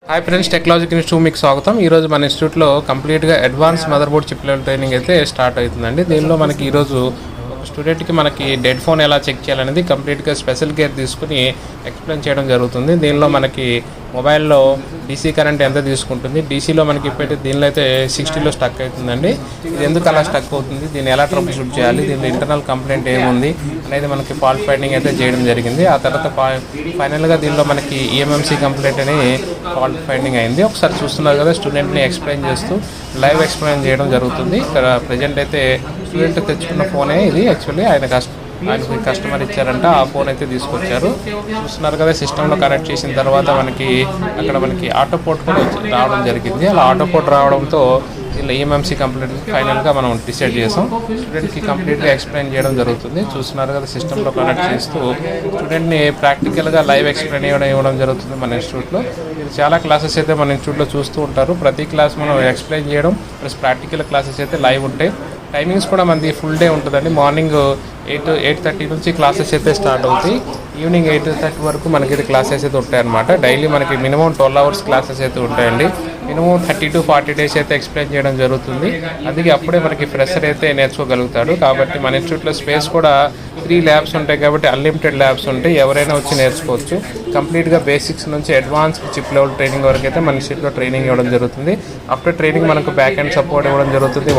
Hi friends, technology institute మీకు స్వాగతం. ఈరోజు మన ఇన్స్టిట్యూట్లో కంప్లీట్గా advance mother board chip level training అయితే స్టార్ట్ అవుతుందండి. దీనిలో మనకి ఈరోజు ఒక స్టూడెంట్కి మనకి డెడ్ ఫోన్ ఎలా చెక్ చేయాలనేది కంప్లీట్గా స్పెషల్ కేర్ తీసుకుని ఎక్స్ప్లెయిన్ చేయడం జరుగుతుంది. దీనిలో మనకి మొబైల్లో డీసీ కరెంట్ ఎంత తీసుకుంటుంది, డీసీలో మనకి ఇప్పటి దీనిలో అయితే 60లో స్టక్ అవుతుందండి. ఇది ఎందుకు అలా స్టక్ అవుతుంది, దీన్ని ఎలా ట్రబుల్ షూట్ చేయాలి, దీనిలో ఇంటర్నల్ కంప్లైంట్ ఏముంది అనేది మనకి ఫాల్ట్ ఫైండింగ్ అయితే చేయడం జరిగింది. ఆ తర్వాత ఫైనల్గా దీనిలో మనకి ఈఎంఎంసీ కంప్లైంట్ అని ఫాల్ట్ ఫైండింగ్ అయింది. ఒకసారి చూస్తున్నారు కదా, స్టూడెంట్ని ఎక్స్ప్లెయిన్ చేస్తూ లైవ్ ఎక్స్ప్లెయిన్ చేయడం జరుగుతుంది. ఇక్కడ ప్రజెంట్ అయితే స్టూడెంట్ తెచ్చుకున్న ఫోనే ఇది. యాక్చువల్లీ ఆయనకి కస్టమర్ ఇచ్చారంట, ఆ ఫోన్ అయితే తీసుకొచ్చారు. చూస్తున్నారు కదా, సిస్టంలో కనెక్ట్ చేసిన తర్వాత మనకి అక్కడ మనకి ఆటో పోర్ట్ కూడా రావడం జరిగింది. అలా ఆటో పోర్ట్ రావడంతో ఇలా ఈఎంఎంసీ కంప్లీట్ ఫైనల్గా మనం డిసైడ్ చేసాం. స్టూడెంట్కి కంప్లీట్గా ఎక్స్ప్లెయిన్ చేయడం జరుగుతుంది. చూస్తున్నారు కదా, సిస్టంలో కనెక్ట్ చేస్తూ స్టూడెంట్ని ప్రాక్టికల్గా లైవ్ ఎక్స్ప్లెయిన్ ఇవ్వడం జరుగుతుంది మన ఇన్స్టిట్యూట్లో. ఇది చాలా క్లాసెస్ అయితే మన ఇన్స్టిట్యూట్లో చూస్తూ ఉంటారు. ప్రతి క్లాస్ మనం ఎక్స్ప్లెయిన్ చేయడం ప్లస్ ప్రాక్టికల్ క్లాసెస్ అయితే లైవ్ ఉంటాయి. టైమింగ్స్ కూడా మనది ఫుల్ డే ఉంటుందండి. మార్నింగ్ 8:30 నుంచి క్లాసెస్ అయితే స్టార్ట్ అవుతాయి. ఈవినింగ్ 8:30 వరకు మనకి క్లాసెస్ అయితే ఉంటాయన్నమాట. డైలీ మనకి మినిమం 12 అవర్స్ క్లాసెస్ అయితే ఉంటాయండి. మినిమం 30 to 40 డేస్ అయితే ఎక్స్ప్లెయిన్ చేయడం జరుగుతుంది. అందుకే అప్పుడే మనకి ఫ్రెషర్ అయితే నేర్చుకోగలుగుతాడు. కాబట్టి మన ఇన్స్టిట్యూట్లో స్పేస్ కూడా 3 ల్యాబ్స్ ఉంటాయి కాబట్టి అన్లిమిటెడ్ ల్యాబ్స్ ఉంటాయి. ఎవరైనా వచ్చి నేర్చుకోవచ్చు. కంప్లీట్గా బేసిక్స్ నుంచి అడ్వాన్స్ చిప్ లెవెల్ ట్రైనింగ్ వరకు అయితే మన ఇన్స్టిట్యూట్లో ట్రైనింగ్ ఇవ్వడం జరుగుతుంది. ఆఫ్టర్ ట్రైనింగ్ మనకు బ్యాక్ అండ్ సపోర్ట్ ఇవ్వడం జరుగుతుంది.